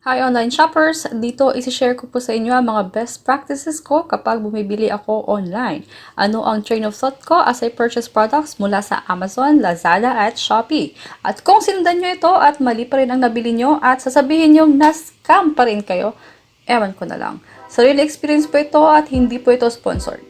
Hi online shoppers! Dito isi-share ko po sa inyo ang mga best practices ko kapag bumibili ako online. Ano ang train of thought ko as I purchase products mula sa Amazon, Lazada at Shopee. At kung sinundan nyo ito at mali pa rin ang nabili nyo at sasabihin nyo na-scam pa rin kayo, ewan ko na lang. Sarili experience po ito at hindi po ito sponsored.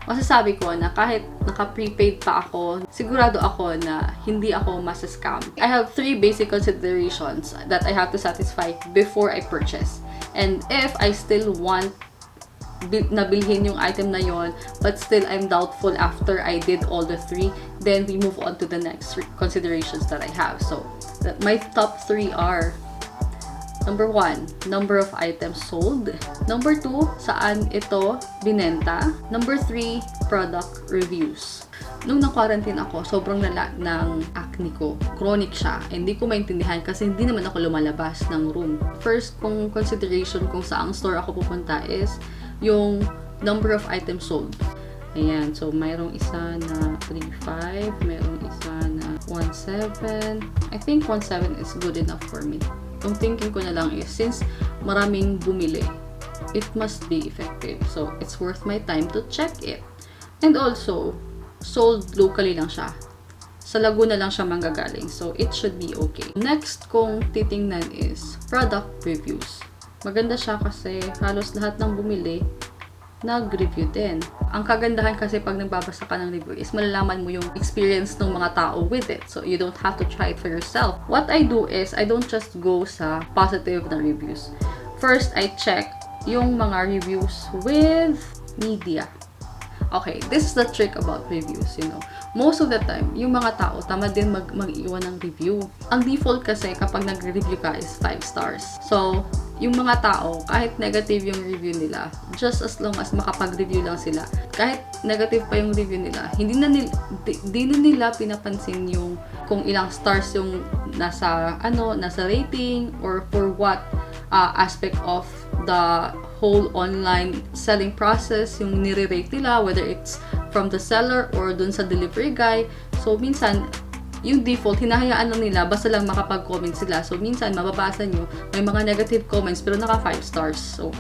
Masasabi ko na kahit naka-prepaid pa ako, sigurado ako na hindi ako masa-scam. I have 3 basic considerations that I have to satisfy before I purchase. And if I still want na bilhin yung item na yon, but still I'm doubtful after I did all the 3, then we move on to the next considerations that I have. So, my top 3 are: Number 1, number of items sold. Number 2, saan ito binenta. Number 3, product reviews. Nung na-quarantine ako, sobrang lala ng acne ko. Chronic siya. Hindi ko maintindihan kasi hindi naman ako lumalabas ng room. First kong consideration kung saang store ako pupunta is yung number of items sold. Ayan. So, mayroong isa na 3.5. Mayroong isa na 1.7. I think 1.7 is good enough for me. Yung thinking ko na lang is, since maraming bumili, it must be effective. So, it's worth my time to check it. And also, sold locally lang siya. Sa Laguna lang siya manggagaling. So, it should be okay. Next kong titingnan is product reviews. Maganda siya kasi halos lahat ng bumili nag-review din. Ang kagandahan kasi pag nagbabasa ka ng review is malalaman mo yung experience ng mga tao with it. So, you don't have to try it for yourself. What I do is, I don't just go sa positive na reviews. First, I check yung mga reviews with media. Okay, this is the trick about reviews, you know. Most of the time, yung mga tao, tama din mag-iwan ng review. Ang default kasi kapag nag-review ka is 5 stars. So, yung mga tao, kahit negative yung review nila, just as long as makapag-review lang sila, kahit negative pa yung review nila, hindi na nila pinapansin yung kung ilang stars yung nasa rating or for what aspect of the whole online selling process yung nire-rate nila, whether it's from the seller or dun sa delivery guy. So, minsan, yung default, hinahayaan lang nila, basta lang makapag-comment sila. So, minsan, mababasa nyo, may mga negative comments, pero naka 5 stars. So,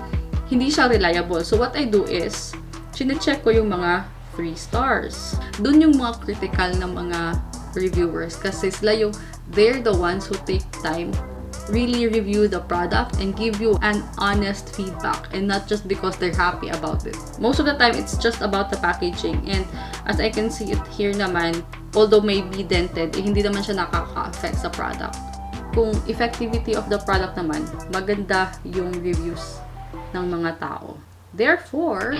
hindi siya reliable. So, what I do is, chine-check ko yung mga 3 stars. Doon yung mga critical na mga reviewers. Kasi sila yung, they're the ones who take time really review the product and give you an honest feedback, and not just because they're happy about it. Most of the time, it's just about the packaging, and as I can see it here naman, although may be dented, hindi naman siya nakaka-affect sa product. Kung effectivity of the product naman, maganda yung reviews ng mga tao. Therefore,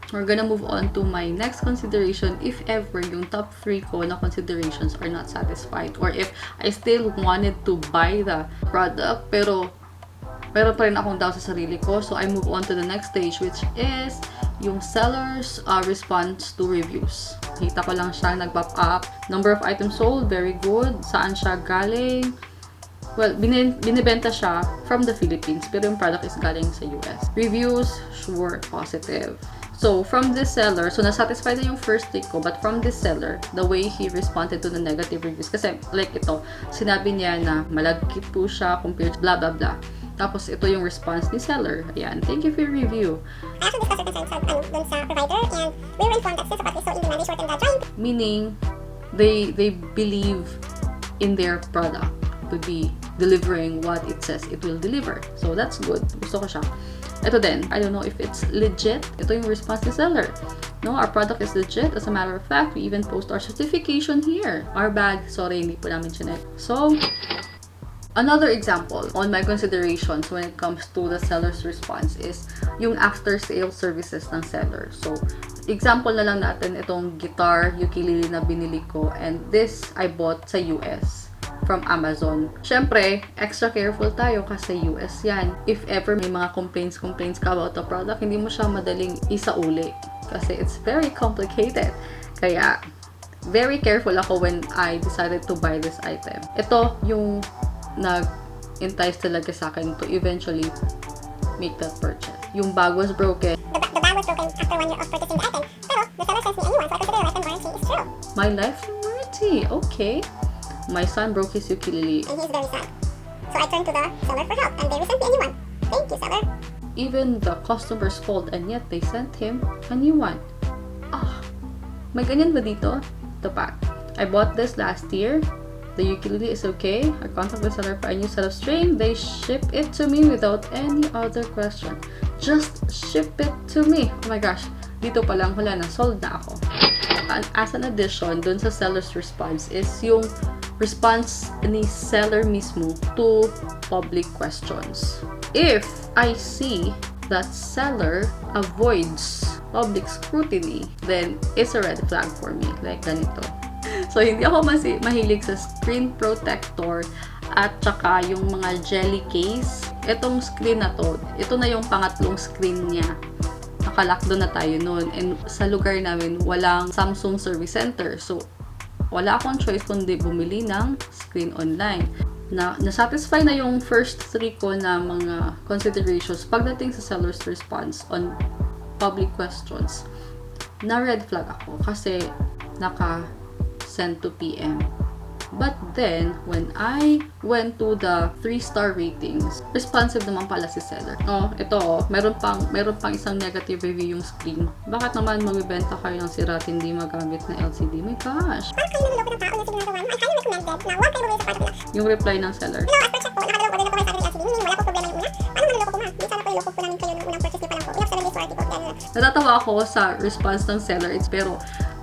we're gonna move on to my next consideration if ever yung top 3 ko na considerations are not satisfied, or if I still wanted to buy the product pero pa rin akong down sa sarili ko. So, I move on to the next stage, which is yung seller's response to reviews. Kita ko lang siya nag-pop up. Number of items sold, very good. Saan siya galing? Well, binibenta siya from the Philippines, pero yung product is galing sa US. Reviews, sure, positive. So, from this seller, so nasatisfied na yung first take ko, but from this seller, the way he responded to the negative reviews, kasi like ito, sinabi niya na malagkit po siya compared to blah blah blah. Tapos ito yung response ni seller. Ayan, thank you for your review. I actually discussed with the dun sa provider, and we were informed that since the product is so in demand, they shortened the drive. Meaning, they believe in their product to be delivering what it says it will deliver. So, that's good. Gusto ko siya. Ito din, I don't know if it's legit. Ito yung response ni seller. No, our product is legit. As a matter of fact, we even post our certification here. Our bag, sorry, hindi po namin chinek. So, another example on my considerations when it comes to the seller's response is yung after-sale services ng seller. So, example na lang natin itong guitar, ukulele na binili ko, and this I bought sa US from Amazon. Syempre, extra careful tayo kasi US yan. If ever may mga complaints ka about the product, hindi mo siya madaling isauli kasi it's very complicated. Kaya, very careful ako when I decided to buy this item. Ito yung nag-entice talaga sa akin to eventually make that purchase. Yung bag was broken. The bag was broken after 1 year of purchasing the item, pero the seller says me a new one, so I consider the lifetime warranty is true. My lifetime warranty, okay. My son broke his ukulele. And he's very sad. So I turned to the seller for help, and they sent me a new one. Thank you, seller. Even the customers called and yet they sent him a new one. May ganyan ba dito? Ito pa. I bought this last year. The ukulele is okay. I contacted the seller for a new set of string. They ship it to me without any other question. Just ship it to me. Oh my gosh. Dito pa lang, wala na. Sold na ako. As an addition, dun sa seller's response is yung response ni seller mismo to public questions. If I see that seller avoids public scrutiny, then it's a red flag for me. Like ganito. So, hindi ako mahilig sa screen protector at saka yung mga jelly case. Itong screen na to, ito na yung pangatlong screen niya. Nakalockdown na tayo noon. And sa lugar namin, walang Samsung Service Center. So, wala akong choice kundi bumili ng screen online. Na-satisfy na yung first 3 ko na mga considerations pagdating sa seller's response on public questions. Na red flag ako kasi naka-send to PM. But then, when I went to the 3-star ratings, responsive naman pala si seller. Ito, meron pang isang negative review yung screen. Bakit naman magbibenta kayo ng sira at hindi magamit na LCD? My gosh! Para kayo naluloko ng tao na ginagawa mo, I highly recommended na huwag kayo bumili sa product nila. Yung reply ng seller. Hello, as per check po, nakadalawang order na po kayo sa akin ng LCD. Meaning, wala po problema yung una. Paano manluloko po, ma? Di sana po iloko po namin kayo nung unang purchase niyo pa lang po. We have 7 days warranty po. Natatawa ako sa response ng seller, pero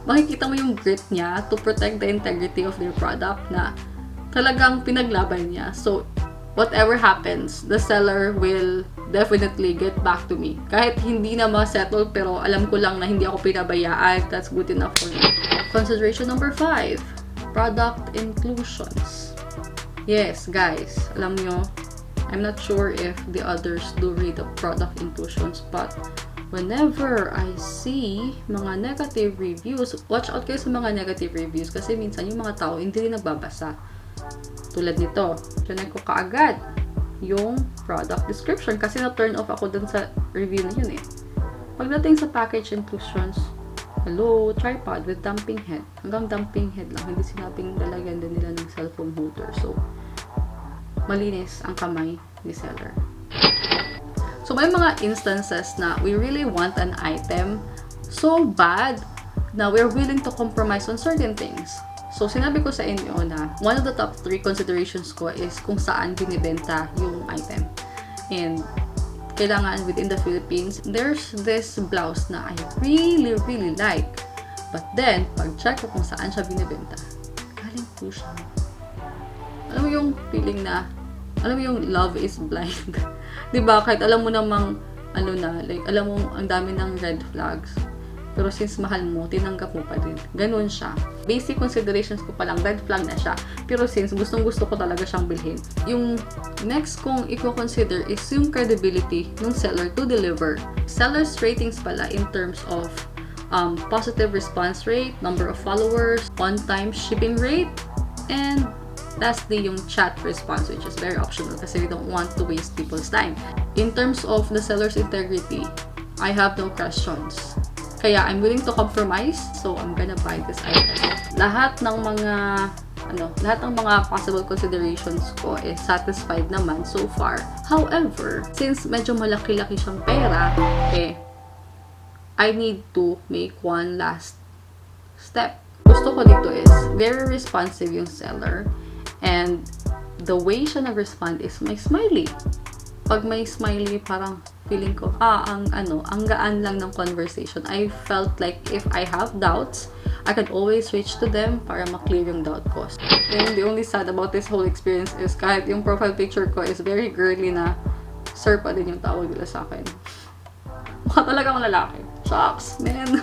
makikita mo yung grit niya to protect the integrity of their product na talagang pinaglaban niya. So, whatever happens, the seller will definitely get back to me. Kahit hindi na ma-settle, pero alam ko lang na hindi ako pinabayaan. That's good enough for me. Consideration number 5, product inclusions. Yes, guys, alam nyo, I'm not sure if the others do read the product inclusions, but whenever I see mga negative reviews, watch out kayo sa mga negative reviews kasi minsan yung mga tao hindi rin nagbabasa. Tulad nito, tunay ko kaagad yung product description kasi na-turn off ako dun sa review na yun eh. Pagdating sa package inclusions, hello, tripod with dumping head. Hanggang dumping head lang, hindi sinabing lalagyan din nila ng cellphone holder. So, malinis ang kamay ni seller. So, may mga instances na we really want an item so bad na we're willing to compromise on certain things. So, sinabi ko sa inyo na one of the top 3 considerations ko is kung saan binibenta yung item. And kailangan within the Philippines, there's this blouse na I really, really like. But then, pag-check ko kung saan siya binibenta, galing po siya. Alam mo yung feeling na, alam mo yung love is blind. Diba? Kahit alam mo namang, alam mo ang dami ng red flags. Pero since mahal mo, tinanggap mo pa din. Ganun siya. Basic considerations ko pa lang, red flag na siya. Pero since gustong-gusto ko talaga siyang bilhin. Yung next kong i-consider is yung credibility ng seller to deliver. Seller's ratings pala in terms of positive response rate, number of followers, on-time shipping rate, and lastly, yung chat response, which is very optional kasi we don't want to waste people's time. In terms of the seller's integrity, I have no questions. Kaya I'm willing to compromise, so I'm gonna buy this item. Lahat ng mga possible considerations ko is satisfied naman so far. However, since medyo malaki-laki siyang pera, I need to make one last step. Gusto ko dito is very responsive yung seller. And the way siya nag-respond is may smiley. Pag may smiley, parang feeling ko, ang gaan lang ng conversation. I felt like if I have doubts, I can always reach to them para ma-clear yung doubt ko. And the only sad about this whole experience is kahit yung profile picture ko is very girly na sir pa din yung tawag nila sa akin. Mukha talagang lalaki. Shucks, man.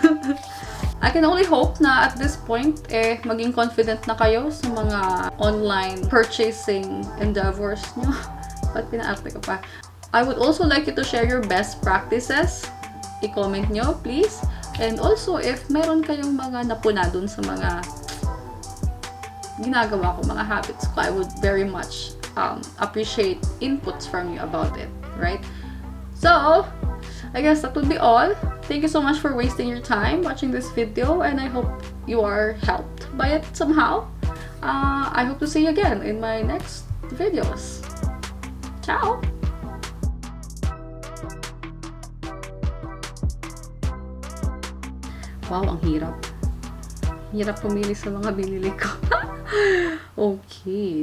I can only hope na at this point, maging confident na kayo sa mga online purchasing endeavors nyo. Ba't pinaarte ko pa? I would also like you to share your best practices. I-comment nyo, please. And also, if meron kayong mga napuna dun sa mga ginagawa ko, mga habits ko, I would very much appreciate inputs from you about it, right? So, I guess that would be all. Thank you so much for wasting your time watching this video, and I hope you are helped by it somehow. I hope to see you again in my next videos. Ciao! Wow, ang hirap. Hirap pumili sa mga binili ko. Okay.